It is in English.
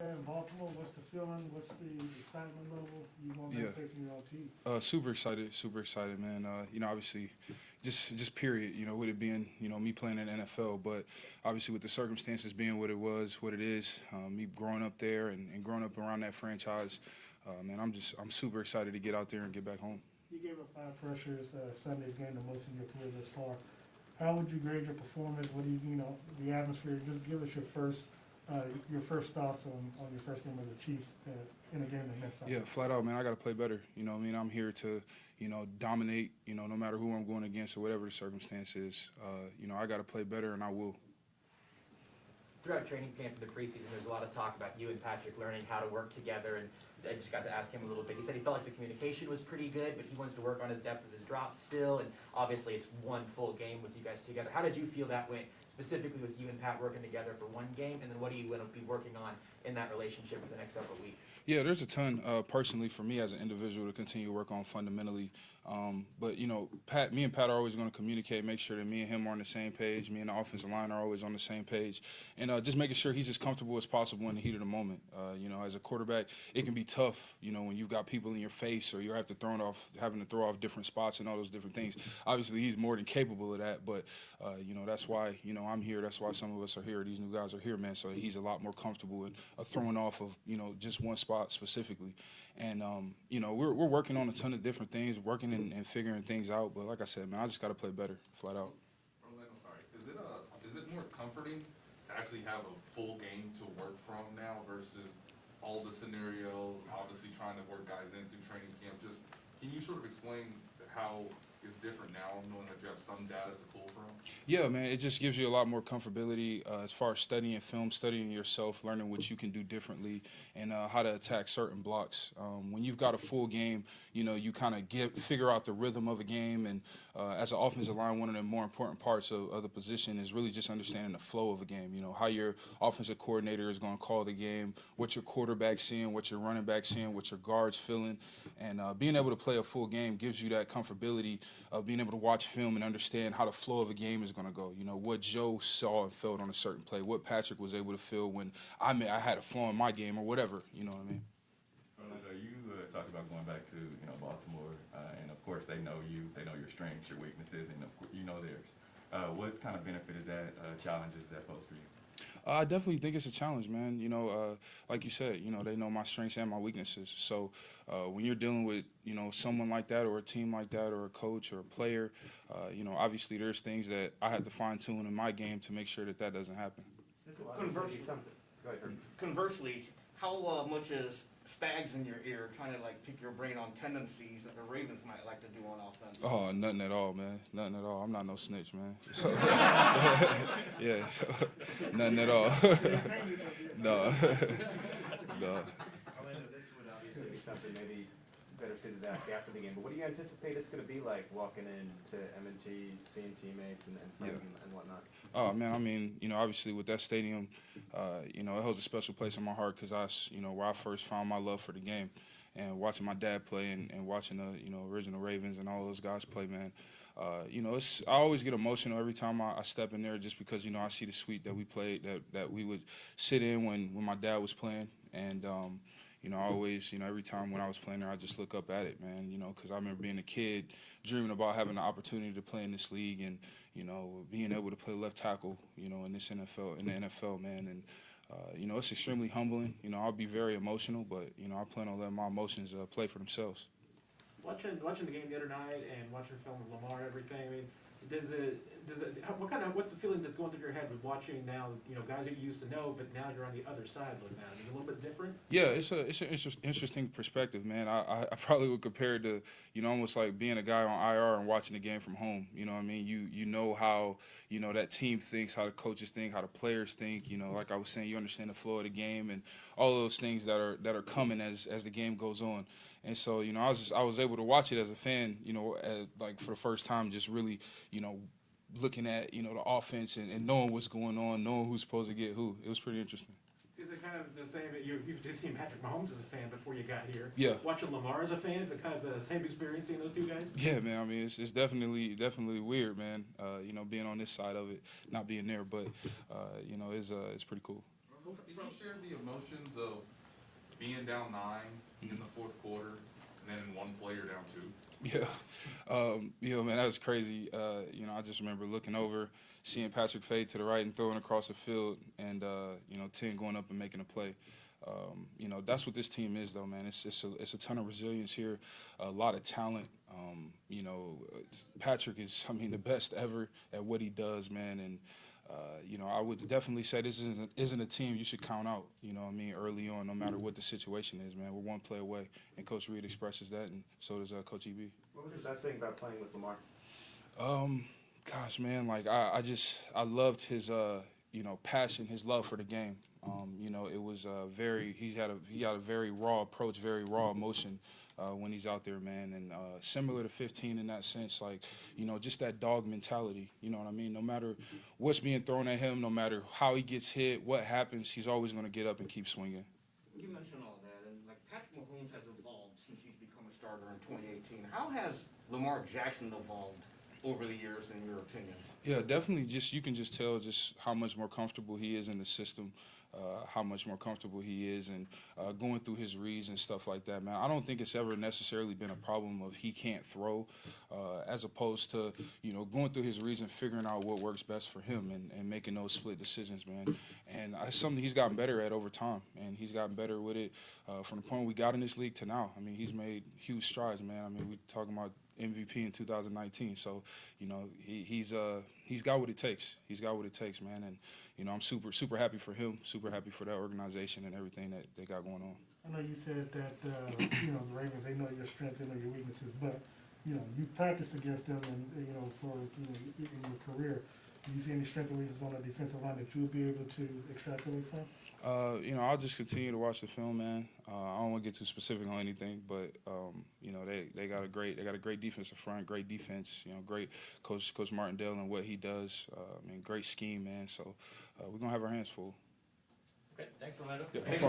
In Baltimore, what's the feeling? What's the excitement level? You want Yeah, that facing your own team? super excited, man. Obviously, just period. With it being, me playing in the NFL, but obviously with the circumstances being what it was, what it is, me growing up there and growing up around that franchise, man, I'm super excited to get out there and get back home. You gave up 5 pressures Sunday's game, the most in your career thus far. How would you grade your performance? What do the atmosphere? Just give us your first thoughts on your first game as a Chief in a game that meant something. Yeah, flat out, man. I got to play better. I'm here to, dominate. No matter who I'm going against or whatever the circumstance is. I got to play better, and I will. Throughout training camp in the preseason, there's a lot of talk about you and Patrick learning how to work together, and I just got to ask him a little bit. He said he felt like the communication was pretty good, but he wants to work on his depth of his drops still, and obviously it's one full game with you guys together. How did you feel that went, specifically with you and Pat working together for one game, and then what do you want to be working on in that relationship for the next several weeks? Yeah, there's a ton personally for me as an individual to continue to work on fundamentally. But me and Pat are always going to communicate, make sure that me and him are on the same page. Me and the offensive line are always on the same page, and just making sure he's as comfortable as possible in the heat of the moment. As a quarterback, it can be tough. When you've got people in your face, or you're having to throw off different spots and all those different things. Obviously, he's more than capable of that. But that's why I'm here. That's why some of us are here. These new guys are here, man. So he's a lot more comfortable in throwing off of just one spot specifically. And we're working on a ton of different things, working and figuring things out. But like I said, man, I just got to play better, flat out. I'm sorry. Is it more comforting to actually have a full game to work from now versus all the scenarios, obviously trying to work guys in through training camp? Just can you sort of explain how it's different now, knowing that you have some data to pull from? Yeah, man, it just gives you a lot more comfortability as far as studying film, studying yourself, learning what you can do differently, and how to attack certain blocks. When you've got a full game, you kind of figure out the rhythm of a game, and as an offensive line, one of the more important parts of the position is really just understanding the flow of a game. How your offensive coordinator is going to call the game, what your quarterback's seeing, what your running back's seeing, what your guard's feeling, and being able to play a full game gives you that comfortability of being able to watch film and understand how the flow of a game is going to go. What Joe saw and felt on a certain play, what Patrick was able to feel when I had a flow in my game or whatever. You know what I mean? Orlando, you talked about going back to Baltimore, and of course they know you, they know your strengths, your weaknesses, and of course, you know theirs. What kind of benefit is that? Challenges does that pose for you? I definitely think it's a challenge, man. Like you said, they know my strengths and my weaknesses. So when you're dealing with, someone like that or a team like that or a coach or a player, obviously there's things that I have to fine tune in my game to make sure that doesn't happen. Conversely, conversely, how much is Spags in your ear trying to pick your brain on tendencies that the Ravens might like to do on offense? Oh, nothing at all, man. Nothing at all. I'm not no snitch, man. So, yeah, so, nothing at all. No. No. Orlando, this would obviously be something maybe better suited to ask after the game, but what do you anticipate it's going to be like walking into M&T, seeing teammates and friends and whatnot? Oh, man, I mean, obviously with that stadium, it holds a special place in my heart because where I first found my love for the game. And watching my dad play and watching the, original Ravens and all those guys play, man, I always get emotional every time I step in there just because, I see the suite that we played, that we would sit in when my dad was playing. And, I always, every time when I was playing there, I just look up at it, man, because I remember being a kid dreaming about having the opportunity to play in this league and, being able to play left tackle, in the NFL, man. And, it's extremely humbling. I'll be very emotional, but, I plan on letting my emotions play for themselves. Watching the game the other night and watching film of Lamar, everything. I mean, what's the feeling that's going through your head with watching now? Guys that you used to know, but now you're on the other side of it now. Is it a little bit different? Yeah, it's an interesting perspective, man. I probably would compare it to almost like being a guy on IR and watching the game from home. You know what I mean? You know how that team thinks, how the coaches think, how the players think. Like I was saying, you understand the flow of the game and all those things that are coming as the game goes on. And so, I was able to watch it as a fan, like for the first time, just really, looking at, the offense and knowing what's going on, knowing who's supposed to get who. It was pretty interesting. Is it kind of the same? You've just seen Patrick Mahomes as a fan before you got here. Yeah. Watching Lamar as a fan, is it kind of the same experience seeing those two guys? Yeah, man. I mean, it's definitely weird, man. Being on this side of it, not being there, but it's pretty cool. Did you share the emotions of being down 9 in the fourth quarter and then in one play you're down 2? Yeah, man, that was crazy. I just remember looking over, seeing Patrick fade to the right and throwing across the field, and 10 going up and making a play. That's what this team is, though, man. It's a ton of resilience here, a lot of talent. Patrick is, the best ever at what he does, man, and. I would definitely say this isn't a team you should count out, early on, no matter what the situation is, man. We're one play away, and Coach Reed expresses that, and so does Coach EB. What was the best thing about playing with Lamar? Gosh, man, I loved his, passion, his love for the game. It was he had a very raw approach, very raw emotion when he's out there, man. And similar to 15 in that sense, just that dog mentality, you know what I mean? No matter what's being thrown at him, no matter how he gets hit, what happens, he's always going to get up and keep swinging. You mentioned all that, and Patrick Mahomes has evolved since he's become a starter in 2018. How has Lamar Jackson evolved over the years, in your opinion? Yeah, definitely. You can just tell just how much more comfortable he is in the system, how much more comfortable he is, and going through his reads and stuff like that, man. I don't think it's ever necessarily been a problem of he can't throw, as opposed to going through his reads and figuring out what works best for him and making those split decisions, man. And it's something he's gotten better at over time, and he's gotten better with it from the point we got in this league to now. He's made huge strides, man. We're talking about MVP in 2019. So, he's got what it takes. He's got what it takes, man. And, I'm super happy for him, super happy for that organization and everything that they got going on. I know you said that, the Ravens, they know your strengths, they know your weaknesses, but, you practiced against them and, in your career. Do you see any strength or weaknesses on the defensive line that you'll be able to extrapolate from? I'll just continue to watch the film, man. I don't want to get too specific on anything, but they got a great defensive front, great defense. Great Coach Martindale and what he does. Great scheme, man. So we're gonna have our hands full. Okay, thanks, Orlando. Yeah, no problem.